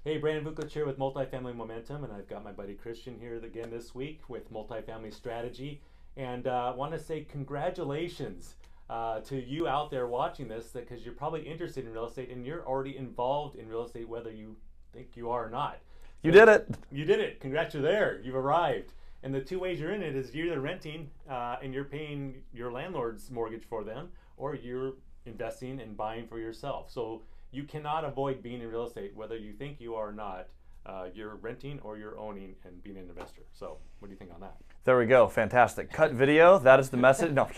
Hey, Brandon Vukovic here with Multifamily Momentum, and I've got my buddy Christian here again this week with Multifamily Strategy. And I want to say congratulations to you out there watching this, because you're probably interested in real estate and you're already involved in real estate, whether you think you are or not. You did it. You did it. Congrats, you're there. You've arrived. And the two ways you're in it is you're either renting and you're paying your landlord's mortgage for them, or you're investing and buying for yourself. So you cannot avoid being in real estate, whether you think you are or not. You're renting or you're owning and being an investor. So what do you think on that? There we go. Fantastic. Cut video. That is the message. No,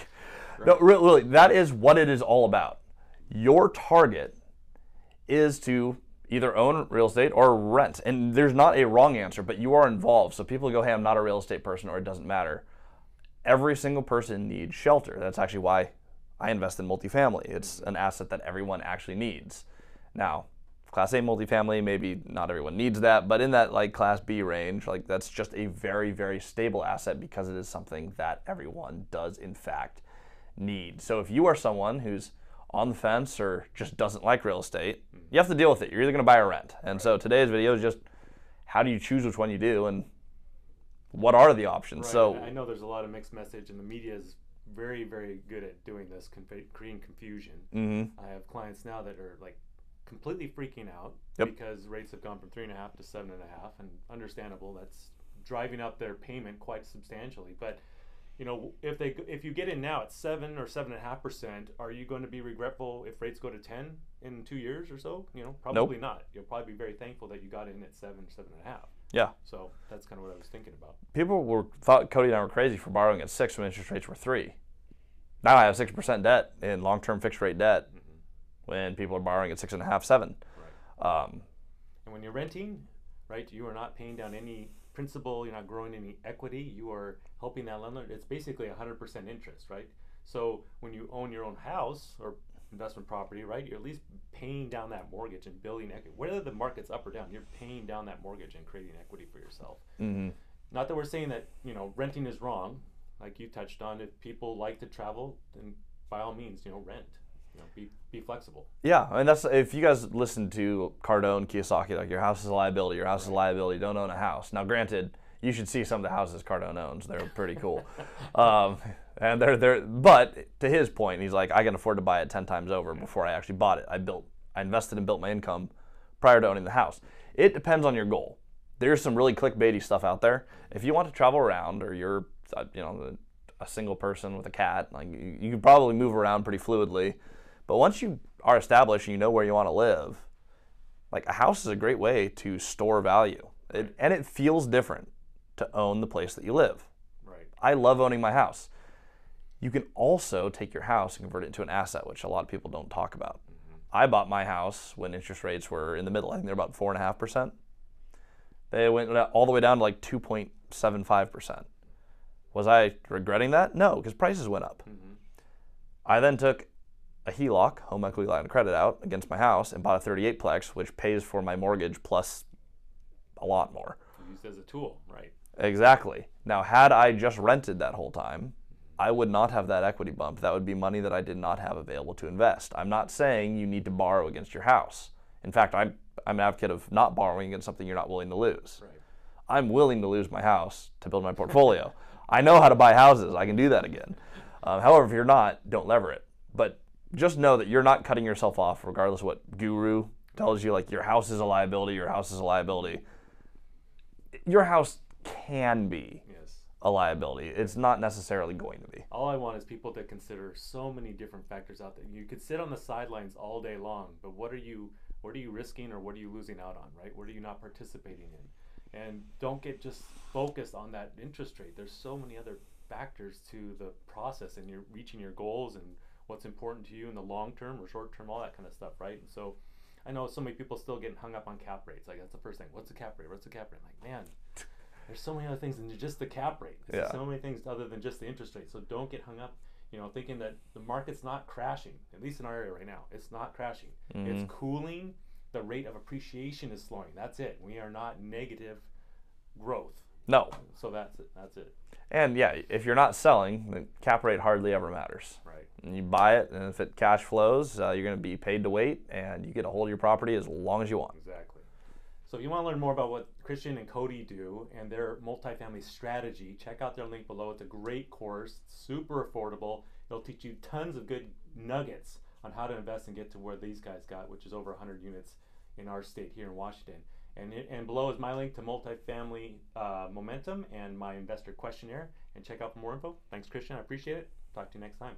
no, really, that is what it is all about. Your target is to either own real estate or rent. And there's not a wrong answer, but you are involved. So people go, hey, I'm not a real estate person, or it doesn't matter. Every single person needs shelter. That's actually why I invest in multifamily. It's an asset that everyone actually needs. Now, Class A multifamily, maybe not everyone needs that, but in that like Class B range, like that's just a very, very stable asset because it is something that everyone does in fact need. So if you are someone who's on the fence or just doesn't like real estate, you have to deal with it. You're either going to buy or rent. And so today's video is just how do you choose which one you do and what are the options? Right. So I know there's a lot of mixed message, and the media is very, very good at doing this, creating confusion. I have clients now that are like completely freaking out because rates have gone from 3.5 to 7.5, and understandable. That's driving up their payment quite substantially. But you know, if you get in now at 7 or 7.5%, are you going to be regretful if rates go to 10 in 2 years or so? You know, probably not. You'll probably be very thankful that you got in at 7, 7.5. Yeah. So that's kind of what I was thinking about. People thought Cody and I were crazy for borrowing at 6 when interest rates were 3. Now I have 6% debt in long-term fixed rate debt when people are borrowing at 6.5, 7. Right. And when you're renting, right, you are not paying down any principal, you're not growing any equity, you are helping that landlord. It's basically 100% interest, right? So when you own your own house or investment property, right, you're at least paying down that mortgage and building equity. Whether the market's up or down, you're paying down that mortgage and creating equity for yourself. Not that we're saying that, you know, renting is wrong, like you touched on. If people like to travel, then by all means, you know, rent. You know, be flexible. Yeah, and that's, if you guys listen to Cardone, Kiyosaki, like your house is a liability, your house is a liability, don't own a house. Now granted, you should see some of the houses Cardone owns. They're pretty cool. And but to his point, he's like, I can afford to buy it 10 times over before I actually bought it. I invested and built my income prior to owning the house. It depends on your goal. There's some really clickbaity stuff out there. If you want to travel around, or you're, you know, a single person with a cat, like you can probably move around pretty fluidly. But once you are established and you know where you want to live, like a house is a great way to store value. And it feels different to own the place that you live. Right. I love owning my house. You can also take your house and convert it into an asset, which a lot of people don't talk about. I bought my house when interest rates were in the middle. I think they're about 4.5%. They went all the way down to like 2.75%. Was I regretting that? No, because prices went up. I then took a HELOC, home equity line of credit, out against my house and bought a 38-plex, which pays for my mortgage plus a lot more. Used as a tool, right? Exactly. Now, had I just rented that whole time, I would not have that equity bump. That would be money that I did not have available to invest. I'm not saying you need to borrow against your house. In fact, I'm an advocate of not borrowing against something you're not willing to lose. Right. I'm willing to lose my house to build my portfolio. I know how to buy houses. I can do that again. However, if you're not, don't lever it. But just know that you're not cutting yourself off, regardless of what guru tells you, like your house is a liability, your house is a liability. Your house can be a liability. It's not necessarily going to be. All I want is people to consider so many different factors out there. You could sit on the sidelines all day long, but what are you risking, or what are you losing out on, right? What are you not participating in? And don't get just focused on that interest rate. There's so many other factors to the process, and you're reaching your goals and what's important to you in the long term or short term, all that kind of stuff, right? And so I know so many people still getting hung up on cap rates. Like, that's the first thing. What's the cap rate? What's the cap rate? I'm like, man, there's so many other things than just the cap rate. There's so many things other than just the interest rate. So don't get hung up, you know, thinking that the market's not crashing. At least in our area right now, it's not crashing. It's cooling. The rate of appreciation is slowing. That's it. We are not negative growth. No. So that's it. That's it. And yeah, if you're not selling, the cap rate hardly ever matters. Right. And you buy it, and if it cash flows, you're going to be paid to wait, and you get a hold of your property as long as you want. Exactly. So if you want to learn more about what Christian and Cody do and their multifamily strategy, check out their link below. It's a great course, super affordable. It'll teach you tons of good nuggets on how to invest and get to where these guys got, which is over 100 units in our state here in Washington. And below is my link to Multifamily Momentum and my investor questionnaire. And check out for more info. Thanks, Christian. I appreciate it. Talk to you next time.